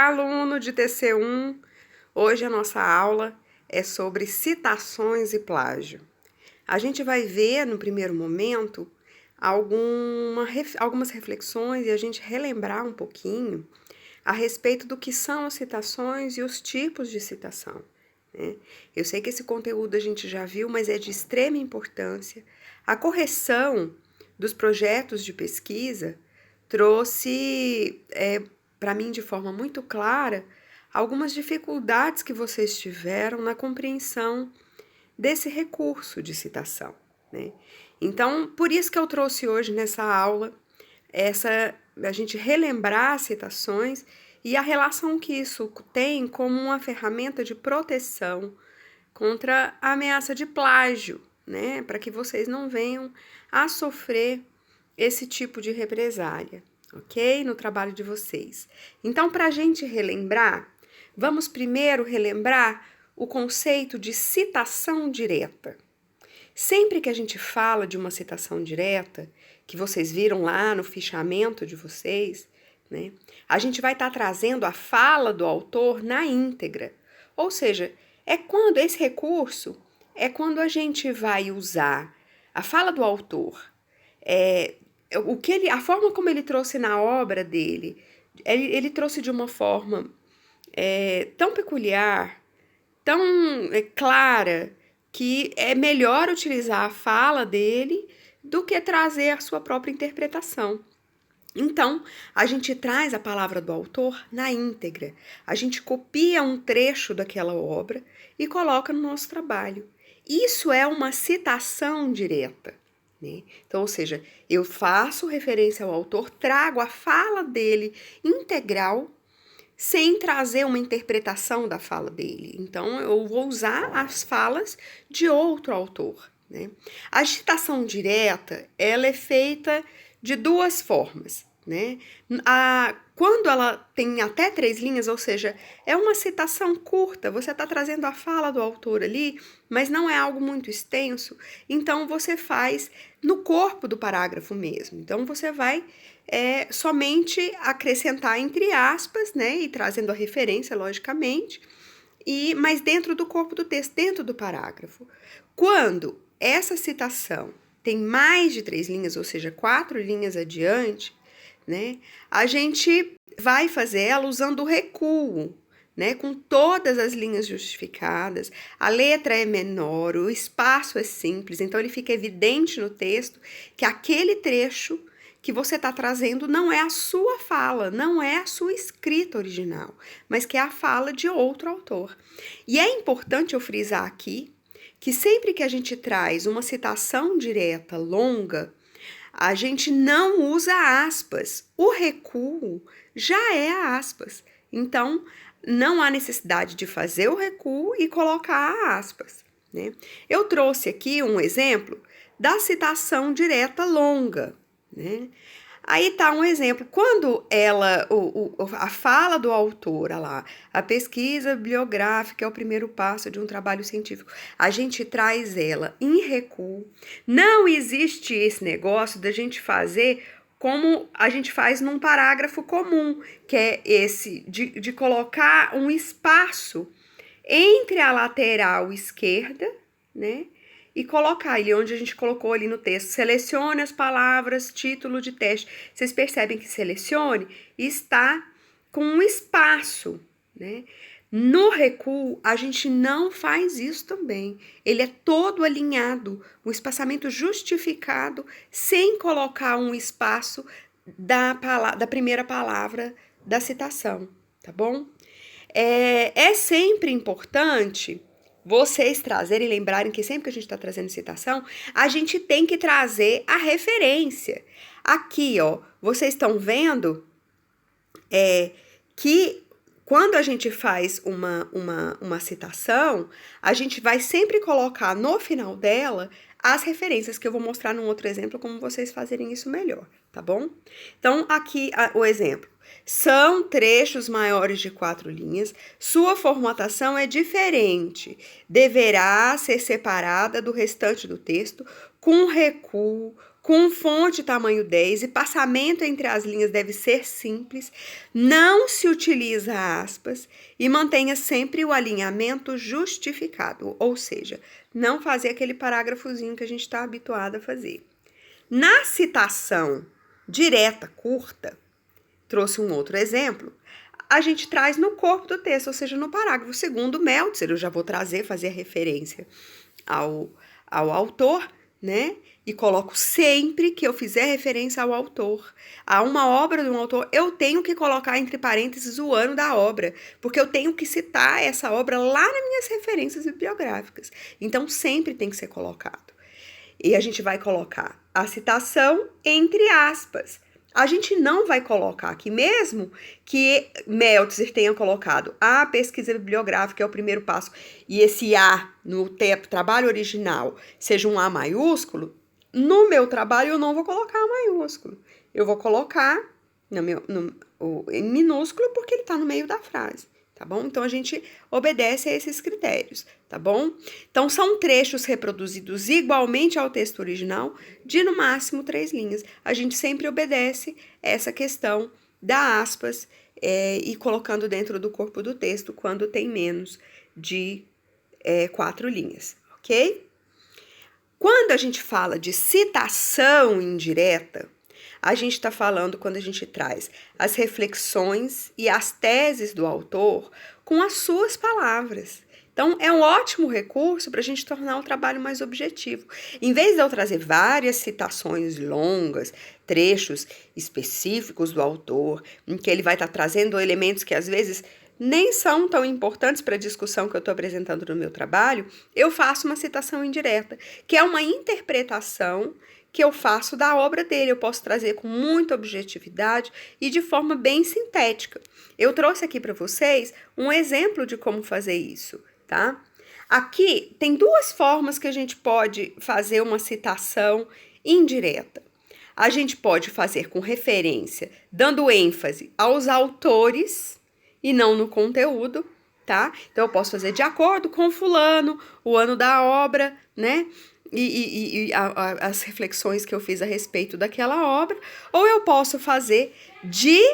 Aluno de TC1, hoje a nossa aula é sobre citações e plágio. A gente vai ver no primeiro momento algumas reflexões e a gente relembrar um pouquinho a respeito do que são as citações e os tipos de citação, né? Eu sei que esse conteúdo a gente já viu, mas é de extrema importância. A correção dos projetos de pesquisa trouxe para mim de forma muito clara algumas dificuldades que vocês tiveram na compreensão desse recurso de citação, né? Então, por isso que eu trouxe hoje nessa aula a gente relembrar as citações e a relação que isso tem como uma ferramenta de proteção contra a ameaça de plágio, né? Para que vocês não venham a sofrer esse tipo de represália, ok? No trabalho de vocês. Então, para a gente relembrar, vamos primeiro relembrar o conceito de citação direta. Sempre que a gente fala de uma citação direta, que vocês viram lá no fichamento de vocês, né, a gente vai estar trazendo a fala do autor na íntegra. Ou seja, esse recurso é quando a gente vai usar a fala do autor, a forma como ele trouxe na obra dele, ele trouxe de uma forma tão peculiar, tão clara, que é melhor utilizar a fala dele do que trazer a sua própria interpretação. Então, a gente traz a palavra do autor na íntegra, a gente copia um trecho daquela obra e coloca no nosso trabalho. Isso é uma citação direta, né? Então, ou seja, eu faço referência ao autor, trago a fala dele integral, sem trazer uma interpretação da fala dele. Então, eu vou usar as falas de outro autor, né? A citação direta, ela é feita de duas formas, né? Quando ela tem até 3 linhas, ou seja, é uma citação curta, você está trazendo a fala do autor ali, mas não é algo muito extenso, então você faz no corpo do parágrafo mesmo. Então, você vai somente acrescentar entre aspas, né, e trazendo a referência, logicamente, mas dentro do corpo do texto, dentro do parágrafo. Quando essa citação tem mais de 3 linhas, ou seja, 4 linhas adiante, né, a gente vai fazer ela usando o recuo, né, com todas as linhas justificadas, a letra é menor, o espaço é simples, então ele fica evidente no texto que aquele trecho que você está trazendo não é a sua fala, não é a sua escrita original, mas que é a fala de outro autor. E é importante eu frisar aqui que sempre que a gente traz uma citação direta longa, a gente não usa aspas. O recuo já é aspas. Então, não há necessidade de fazer o recuo e colocar aspas, né? Eu trouxe aqui um exemplo da citação direta longa, né? Aí tá um exemplo, quando a fala do autor, lá, a pesquisa bibliográfica é o primeiro passo de um trabalho científico, a gente traz ela em recuo. Não existe esse negócio da gente fazer como a gente faz num parágrafo comum, que é esse de colocar um espaço entre a lateral esquerda, né, e colocar ele onde a gente colocou ali no texto. Selecione as palavras, título de teste. Vocês percebem que selecione está com um espaço, né? No recuo, a gente não faz isso também. Ele é todo alinhado, um espaçamento justificado, sem colocar um espaço da primeira palavra da citação, tá bom? É sempre importante vocês trazerem, lembrarem que sempre que a gente está trazendo citação, a gente tem que trazer a referência. Aqui, ó, vocês estão vendo que quando a gente faz uma citação, a gente vai sempre colocar no final dela as referências, que eu vou mostrar num outro exemplo como vocês fazerem isso melhor, tá bom? Então, aqui o exemplo. São trechos maiores de 4 linhas, sua formatação é diferente, deverá ser separada do restante do texto com recuo, com fonte tamanho 10 e passamento entre as linhas deve ser simples, não se utiliza aspas e mantenha sempre o alinhamento justificado, ou seja, não fazer aquele parágrafozinho que a gente está habituado a fazer. Na citação direta, curta, trouxe um outro exemplo, a gente traz no corpo do texto, ou seja, no parágrafo segundo Meltzer, eu já vou fazer a referência ao autor, né? E coloco sempre que eu fizer referência ao autor, a uma obra de um autor, eu tenho que colocar entre parênteses o ano da obra, porque eu tenho que citar essa obra lá nas minhas referências bibliográficas. Então, sempre tem que ser colocado. E a gente vai colocar a citação entre aspas. A gente não vai colocar aqui, mesmo que Meltzer tenha colocado a pesquisa bibliográfica é o primeiro passo, e esse A no trabalho original seja um A maiúsculo, no meu trabalho eu não vou colocar A maiúsculo. Eu vou colocar em minúsculo porque ele está no meio da frase, tá bom? Então, a gente obedece a esses critérios, tá bom? Então, são trechos reproduzidos igualmente ao texto original de, no máximo, 3 linhas. A gente sempre obedece essa questão da aspas e colocando dentro do corpo do texto quando tem menos de 4 linhas, ok? Quando a gente fala de citação indireta, a gente está falando quando a gente traz as reflexões e as teses do autor com as suas palavras. Então, é um ótimo recurso para a gente tornar o trabalho mais objetivo. Em vez de eu trazer várias citações longas, trechos específicos do autor, em que ele vai estar trazendo elementos que às vezes nem são tão importantes para a discussão que eu estou apresentando no meu trabalho, eu faço uma citação indireta, que é uma interpretação que eu faço da obra dele. Eu posso trazer com muita objetividade e de forma bem sintética. Eu trouxe aqui para vocês um exemplo de como fazer isso, tá? Aqui tem 2 formas que a gente pode fazer uma citação indireta. A gente pode fazer com referência, dando ênfase aos autores e não no conteúdo, tá? Então, eu posso fazer de acordo com fulano, o ano da obra, né? As reflexões que eu fiz a respeito daquela obra, ou eu posso fazer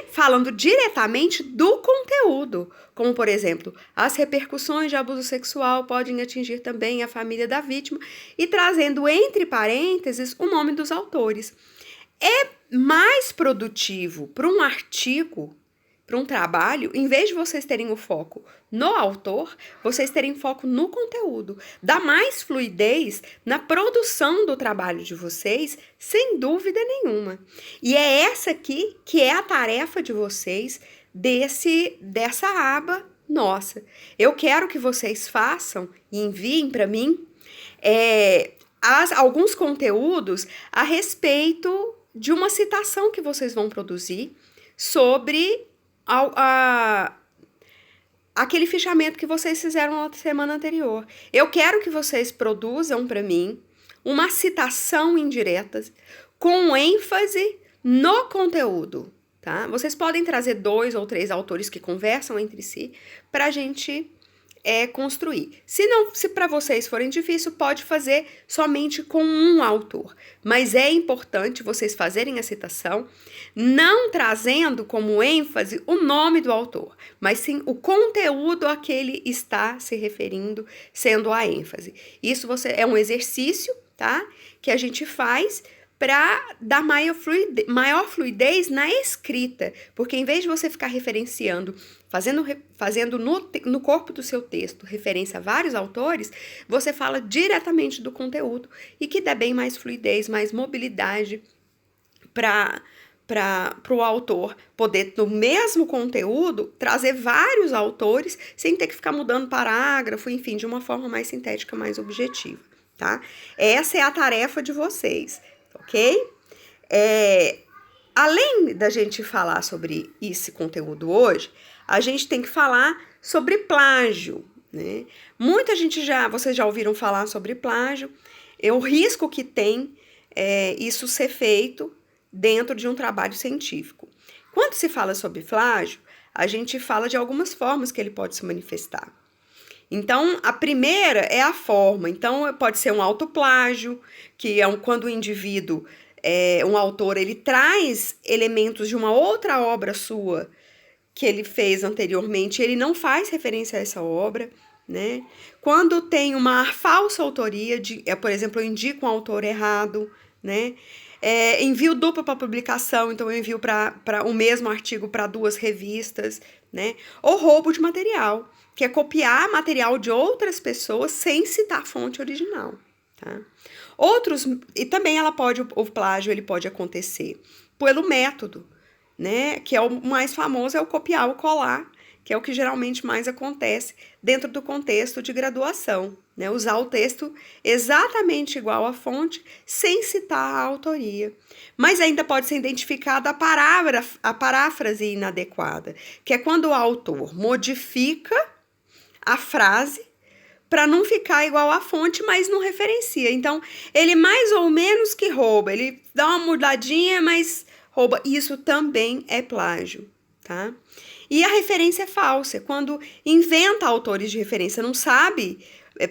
falando diretamente do conteúdo, como, por exemplo, as repercussões de abuso sexual podem atingir também a família da vítima, e trazendo entre parênteses o nome dos autores. É mais produtivo para um artigo, para um trabalho, em vez de vocês terem o foco no autor, vocês terem foco no conteúdo. Dá mais fluidez na produção do trabalho de vocês, sem dúvida nenhuma. E é essa aqui que é a tarefa de vocês dessa aba nossa. Eu quero que vocês façam e enviem para mim alguns conteúdos a respeito de uma citação que vocês vão produzir sobre aquele fichamento que vocês fizeram na semana anterior. Eu quero que vocês produzam para mim uma citação indireta com ênfase no conteúdo, tá? Vocês podem trazer 2 ou 3 autores que conversam entre si para a gente construir. Se para vocês forem difícil, pode fazer somente com um autor. Mas é importante vocês fazerem a citação, não trazendo como ênfase o nome do autor, mas sim o conteúdo a que ele está se referindo, sendo a ênfase. Isso é um exercício, tá? Que a gente faz para dar maior fluidez na escrita, porque em vez de você ficar referenciando, fazendo no corpo do seu texto referência a vários autores, você fala diretamente do conteúdo e que dá bem mais fluidez, mais mobilidade para o autor poder, no mesmo conteúdo, trazer vários autores sem ter que ficar mudando parágrafo, enfim, de uma forma mais sintética, mais objetiva, tá? Essa é a tarefa de vocês. Ok? Além da gente falar sobre esse conteúdo hoje, a gente tem que falar sobre plágio, né? Vocês já ouviram falar sobre plágio, o risco que tem isso ser feito dentro de um trabalho científico. Quando se fala sobre plágio, a gente fala de algumas formas que ele pode se manifestar. Então, a primeira é a forma. Então, pode ser um autoplágio, que é quando o indivíduo um autor, ele traz elementos de uma outra obra sua que ele fez anteriormente, ele não faz referência a essa obra, né? Quando tem uma falsa autoria, por exemplo, eu indico um autor errado, né? Envio duplo para publicação, então eu envio para o mesmo artigo para 2 revistas, né? Ou roubo de material, que é copiar material de outras pessoas sem citar a fonte original, tá? E também o plágio ele pode acontecer pelo método, né? Que é o mais famoso, é o copiar ou colar, que é o que geralmente mais acontece dentro do contexto de graduação, né? Usar o texto exatamente igual à fonte, sem citar a autoria. Mas ainda pode ser identificada a paráfrase inadequada, que é quando o autor modifica a frase para não ficar igual à fonte, mas não referencia. Então, ele mais ou menos que rouba, ele dá uma mudadinha, mas rouba. Isso também é plágio, tá? E a referência é falsa, quando inventa autores de referência, não sabe,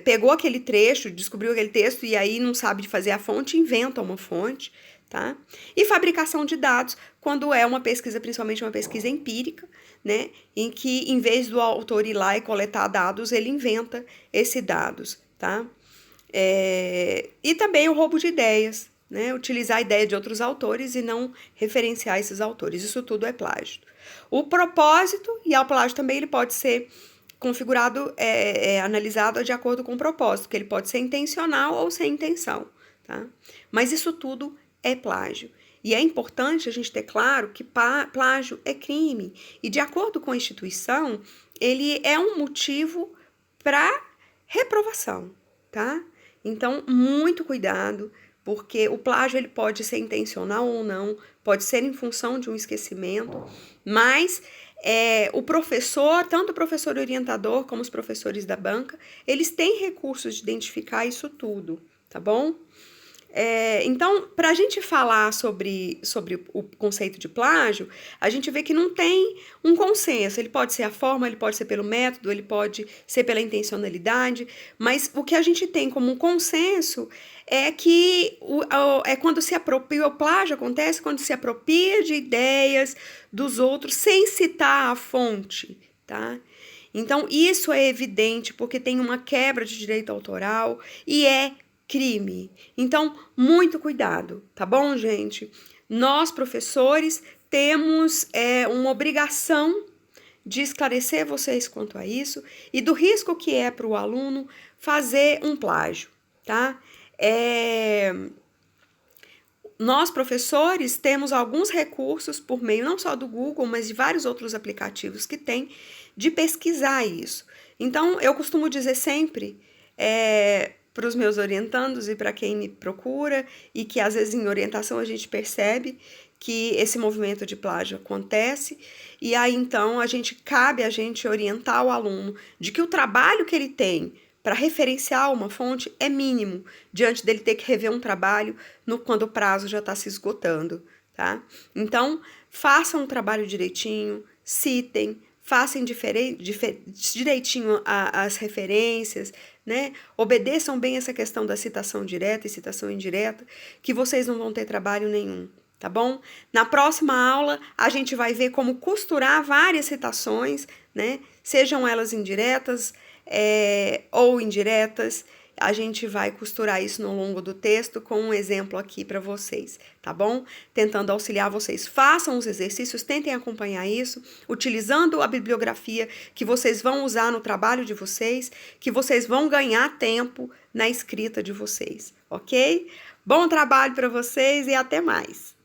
pegou aquele trecho, descobriu aquele texto e aí não sabe de fazer a fonte, inventa uma fonte, tá? E fabricação de dados, quando é uma pesquisa, principalmente uma pesquisa empírica, né? Em que, em vez do autor ir lá e coletar dados, ele inventa esses dados, tá? E também o roubo de ideias, né? Utilizar a ideia de outros autores e não referenciar esses autores. Isso tudo é plágio. O propósito, e ao plágio também ele pode ser configurado, analisado de acordo com o propósito, que ele pode ser intencional ou sem intenção, tá? Mas isso tudo é plágio. E é importante a gente ter claro que plágio é crime. E de acordo com a instituição, ele é um motivo para reprovação, tá? Então, muito cuidado, porque o plágio ele pode ser intencional ou não, pode ser em função de um esquecimento, mas o professor, tanto o professor orientador como os professores da banca, eles têm recursos de identificar isso tudo, tá bom? Então, para a gente falar sobre o conceito de plágio, a gente vê que não tem um consenso. Ele pode ser a forma, ele pode ser pelo método, ele pode ser pela intencionalidade, mas o que a gente tem como um consenso é que quando se apropria, o plágio acontece quando se apropria de ideias dos outros sem citar a fonte, tá? Então, isso é evidente porque tem uma quebra de direito autoral e é crime. Então, muito cuidado, tá bom, gente? Nós, professores, temos uma obrigação de esclarecer vocês quanto a isso e do risco que é para o aluno fazer um plágio, tá? Nós, professores, temos alguns recursos por meio não só do Google, mas de vários outros aplicativos que tem de pesquisar isso. Então, eu costumo dizer sempre para os meus orientandos e para quem me procura, e que às vezes em orientação a gente percebe que esse movimento de plágio acontece, e aí então cabe a gente orientar o aluno de que o trabalho que ele tem para referenciar uma fonte é mínimo, diante dele ter que rever um trabalho quando o prazo já está se esgotando, tá? Então, façam o trabalho direitinho, citem, façam direitinho as referências, né? Obedeçam bem essa questão da citação direta e citação indireta, que vocês não vão ter trabalho nenhum, tá bom? Na próxima aula, a gente vai ver como costurar várias citações, né? Sejam elas indiretas ou indiretas. A gente vai costurar isso no longo do texto com um exemplo aqui para vocês, tá bom? Tentando auxiliar vocês. Façam os exercícios, tentem acompanhar isso, utilizando a bibliografia que vocês vão usar no trabalho de vocês, que vocês vão ganhar tempo na escrita de vocês, ok? Bom trabalho para vocês e até mais!